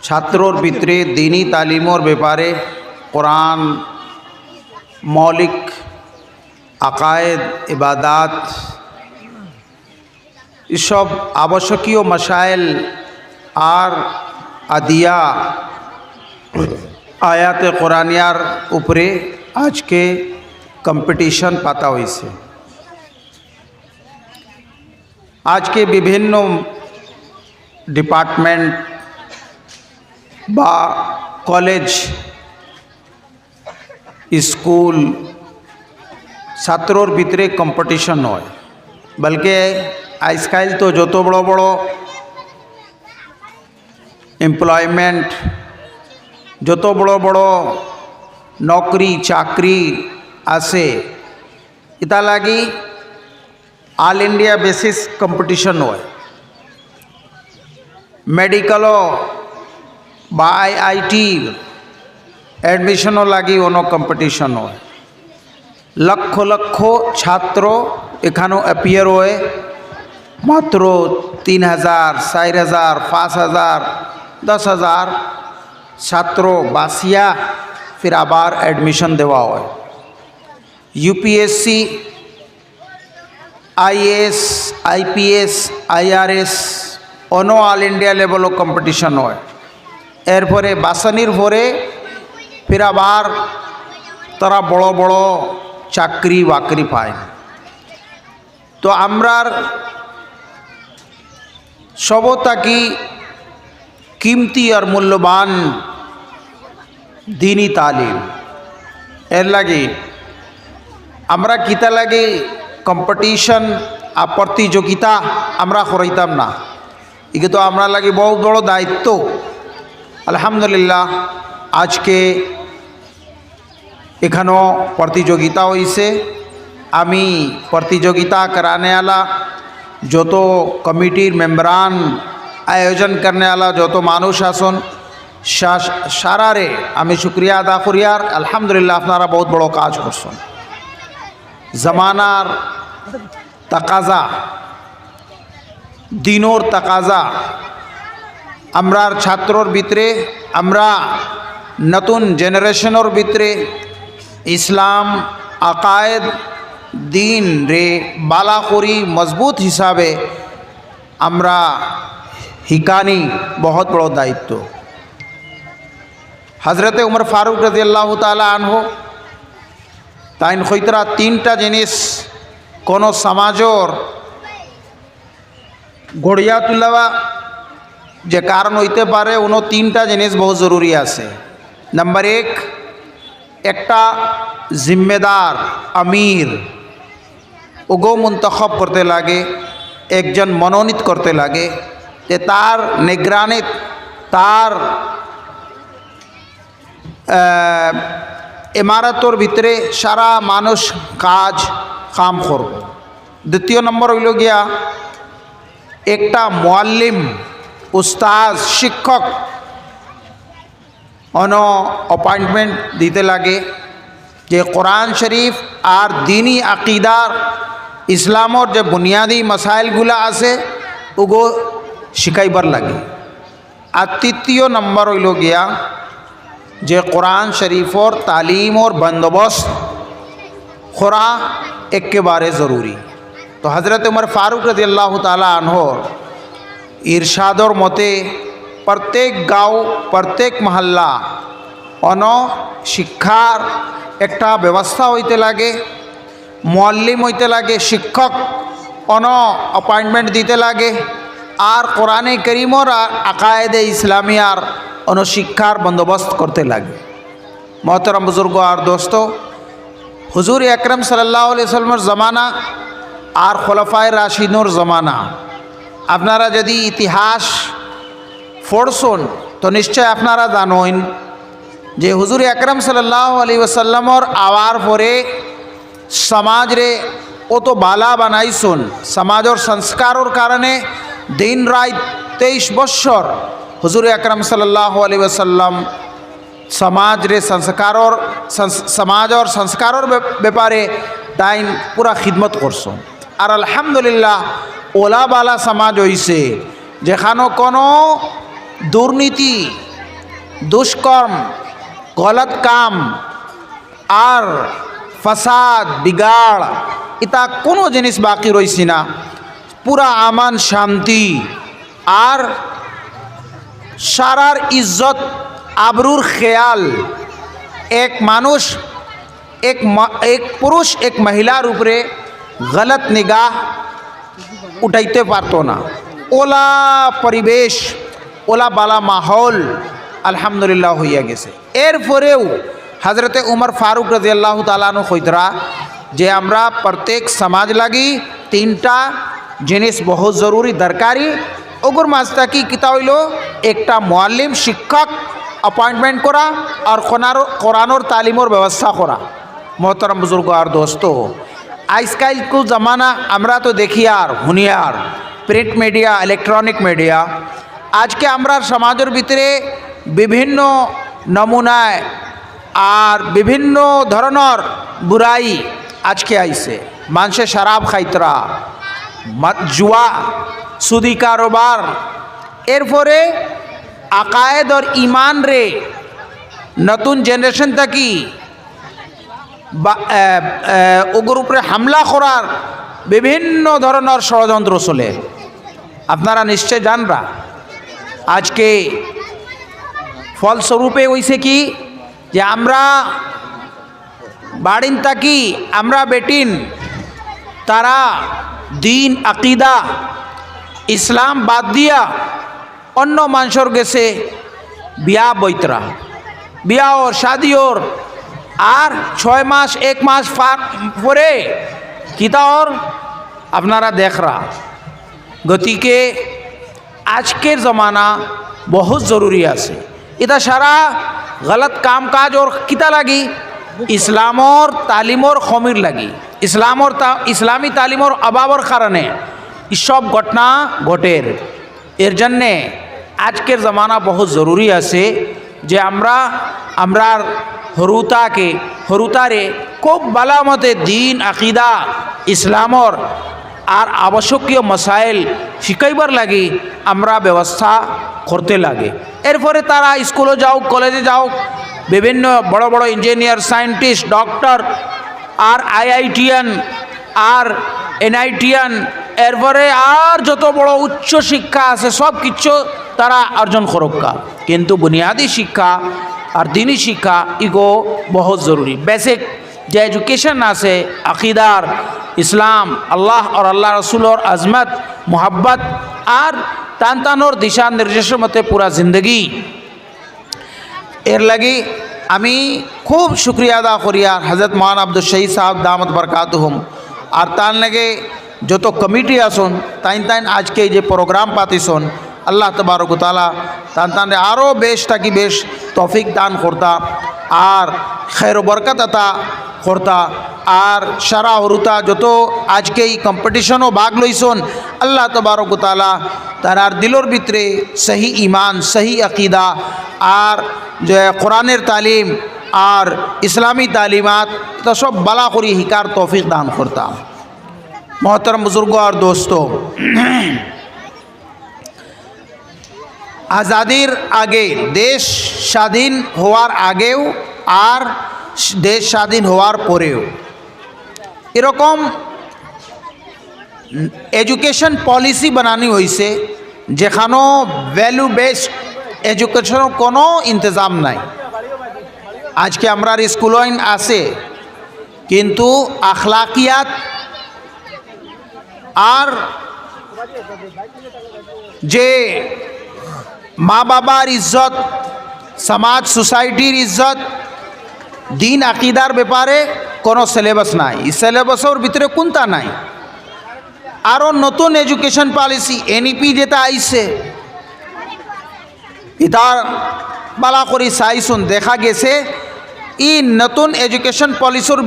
ছাত্রর ভিতরে দিনী তালিমর ব্যাপারে কোরআন মৌলিক আকায়েদ ইবাদাত এসব আবশ্যকীয় মাসাইল আর আদিয়া আয়াতে কোরআনিয়ার উপরে আজকে কম্পিটিশন পাতা হয়েছে। আজকে বিভিন্ন ডিপার্টমেন্ট বা কলেজ স্কুল ছাত্রর ভিতরে কম্পিটিশন হয়, বলকে আজকাল তো যত বড় বড় এমপ্লয়মেন্ট, যত বড় বড় নকরি চাকরি আছে, এটা লাগি অল ইন্ডিয়া বেসিস কম্পিটিশন হয়। মেডিকেলও বা আইআইটি এডমিশনও লাগি অন্য কম্পিটিশন হয়। লক্ষ লক্ষ ছাত্র এখানেও অ্যাপিয়ার হয়, মাত্র 3000, 4000, 5000, 10,000 ছাত্র বাসিয়া ফির আবার এডমিশন দেওয়া হয়। ইউপিএসসি, আইএএস, আইপিএস, আইআরএস অন্য অল ইন্ডিয়া লেভেলও কম্পিটিশন হয়। এরপরে বাসানির পরে ফির আবার তারা বড় বড় চাকরি বাকরি পায়। তো আমরার সবতাকি কিমতি আর মূল্যবান দিনী তালিম, এর লাগে আমরা কিতা লাগে কম্পিটিশন আর প্রতিযোগিতা আমরা করাইতাম না। একে তো আমরা লাগে বহুত বড় দায়িত্ব। আলহামদুলিল্লাহ আজকে এখানেও প্রতিযোগিতা হয়েছে। আমি প্রতিযোগিতা कराने वाला যত কমিটির মেম্বরান, আয়োজন करने वाला যত মানুষ আসুন সারারে আমি শুক্রিয়া আদা করি। আর আলহামদুলিল্লাহ আপনারা বহুত বড় কাজ করছেন। জামানার তাকাজা, দিনোর তাকাজা, আমরার ছাত্রর ভিতরে, আমরা নতুন জেনারেশনের ভিতরে ইসলাম আকায়েদ দিন রে বালা করি মজবুত হিসাবে আমরা হিকানি বহুত বড় দায়িত্ব। হজরতে উমর ফারুক রাদিয়াল্লাহু তাআলা আনহু তাইন খৈতরা 3টা জিনিস কোন সমাজর গড়িয়া তুলাবা যে কারণ হইতে পারে, উন 3টা জিনিস বহুত জরুরি আছে। নাম্বার 1, একটা জিম্মেদার আমির ওগো মুন্তখব করতে লাগে, একজন মনোনীত করতে লাগে যে তার নিগরানিত তার ইমারতর ভিতরে সারা মানুষ কাজ কাম করব। দ্বিতীয় নম্বর হইল গিয়া একটা মুআল্লিম, উস্তাদ, শিক্ষক অন অপয়েন্টমেন্ট দিতে লাগে যে কোরআন শরীফ আর দিনী আকিদার ইসলামর যে বুনিয়াদী মাসাইলগুলা আছে ওগো শিখাইবার লাগে। আর তৃতীয় নম্বর হইল গিয়া যে কোরআন শরীফর তালিমর বন্দোবস্ত করা একেবারে জরুরি। তো হজরত উমর ফারুক রাদিয়াল্লাহু তাআলা আনহুর ইরশাদর মতে প্রত্যেক গাঁও, প্রত্যেক মহল্লা অন শিক্ষার একটা ব্যবস্থা হইতে লাগে, মুআল্লিম হইতে লাগে, শিক্ষক অন অপয়েন্টমেন্ট দিতে লাগে, আর কোরআনে করিমর আর আকায়েদে ইসলামিয়ার অন শিক্ষার বন্দোবস্ত করতে লাগে। মোহতারাম বুজুর্গ আর দোস্ত, হুজুর আকরাম সাল্লাল্লাহু আলাইহি ওয়াসাল্লামের জমানা আর খোলাফায়ে রাশিদুর জমানা আপনারা যদি ইতিহাস পড়ছেন তো নিশ্চয় আপনারা জানেন যে হুজুর আকরাম সাল্লাল্লাহু আলাইহি ওয়াসাল্লামর আওয়ার পরে সমাজরে অত বালা বানাইছেন। সমাজের সংস্কারের কারণে দিন রাত 23 বছর হুজুর আকরাম সাল্লাল্লাহু আলাইহি ওয়াসাল্লাম সমাজরে সমাজের সংস্কারের ব্যাপারে তাই পুরা খিদমত করছেন। আর আলহামদুলিল্লাহ ওলা বালা সমাজ হইছে যেখানে কোনো দুর্নীতি দুষ্কর্ম, গলত কাম আর ফাসাদ বিগাড় ইতা কোনো জিনিস বাকি রইছে না। পুরা আমান শান্তি আর সারার ইজ্জত আবরুর খেয়াল এক মানুষ এক পুরুষ এক মহিলার উপরে গলত নিগাহ উঠাইতে পারতো না। ওলা পরিবেশ, ওলা বালা মাহল আলহামদুলিল্লাহ হইয়া গেছে। এরপরেও হজরতে উমর ফারুক রাদিয়াল্লাহু তাআলা আনহু কইতরা যে আমরা প্রত্যেক সমাজ লাগি তিনটা জিনিস বহুত জরুরি দরকারি। ওগুর মাঝটা কি কিতা হইল, একটা মুআল্লিম শিক্ষক অপয়েন্টমেন্ট করা আর কোরআনোর তালিমর ব্যবস্থা করা। মোহতরম বুজুর্গ আর দোস্ত, আজকাল কু জমানা আমরা তো দেখি আর হুনিয়ার প্রিন্ট মিডিয়া, ইলেকট্রনিক মিডিয়া। আজকে আমরা সমাজের ভিতরে বিভিন্ন নমুনায় আর বিভিন্ন ধরনের বুরাই আজকে আইছে। মানুষে শরাব খাইতরা, জুয়া, সুদি কারোবার, এরপরে আকায়েদ আর ইমান রে নতুন জেনারেশন থাকি ওগুর উপরে হামলা করার বিভিন্ন ধরনের ষড়যন্ত্র চলে। আপনারা নিশ্চয় জানরা আজকে ফলস্বরূপে হইছে কি যে আমরা বাড়িন থাকি আমরা বেটিন তারা দিন আকিদা ইসলাম বাদ দিয়া অন্য মানুষের গেছে বিয়া বইতরা, বিয়া ওর শাদি ওর, আর 6 মাস 1 মাস পরে কিতা ওর আপনারা দেখরা। গতিকে আজকের জমানা বহুত জরুরি আছে। এটা সারা গলত কাম কাজ ওর কিতা লাগি, ইসলামর তালিমর খমির লাগি, ইসলামী তালিমর অভাবর কারণে সব ঘটনা ঘটের। এর জন্যে আজকের জমানা বহুত জরুরি আছে যে আমরার হরুতারে খুব ভালো মতে দিন আকিদা ইসলামর আর আবশ্যকীয় মাসাইল শিখাইবার লাগি আমরা ব্যবস্থা করতে লাগে। এরপরে তারা স্কুলে যাও, কলেজে যাও, বিভিন্ন বড় বড় ইঞ্জিনিয়ার, সায়েন্টিস্ট, ডক্টর আর আইআইটিয়ান আর এনআইটিয়ান, এরপরে আর যত বড় উচ্চ শিক্ষা আছে সব কিছু তারা অর্জন করুকা। কিন্তু বুনিয়াদী শিক্ষা আর দিনী শিক্ষা ইগো বহুত জরুরি। বেসিক যে এডুকেশন আছে আকিদার, ইসলাম, আল্লাহ আর আল্লাহ রসুলর আজমত, মোহাব্বত আর তানতানোর দিশা নির্দেশের মতে পুরা জিন্দগি। এর লাগি আমি খুব শুক্রিয়া আদা করি আর হজরত মৌলানা আব্দুল শহীদ সাহেব দামত বরকাতুহুম আর তার লাগে যত কমিটি আসুন তাইন আজকে যে প্রোগ্রাম পাতিছন, আল্লাহ তবারক তাআলা তান আরও বেশ থাকি বেশ তৌফিক দান করতা আর খৈর বরকত আতা করতা। আর সারা হরুতা যত আজকে এই কম্পিটিশনও ভাগ লইছন, আল্লাহ তবারক তাআলা তার দিলর ভিতরে সহি ইমান, সহি আকিদা আর যে কোরআনের তালিম আর ইসলামী তালিমাত এটা সব বালা করি হিকার তৌফিক দান করতাম। মোহতরম বুজুর্গ আর দোস্ত, আজাদির আগে, দেশ স্বাধীন হওয়ার আগেও আর দেশ স্বাধীন হওয়ার পরেও এরকম এডুকেশন পলিসি বানানো হয়েছে যেখানেও ভ্যালু বেসড এডুকেশনের কোনো ইন্তজাম নাই। আজকে আমরা স্কুল আছে কিন্তু আখলাকিয়াত আর যে মা বাবার ইজ্জত, সমাজ সোসাইটির ইজ্জত, দিন আকিদার ব্যাপারে কোনো সিলেবাস নাই। এই সিলেবাসের ভিতরে কোনটা নাই। আরও নতুন এডুকেশন পলিসি এনইপি যেটা আইছে এটার বালা করে চাইছুন দেখা গেছে ই নতুন এডুকেশন পলিসির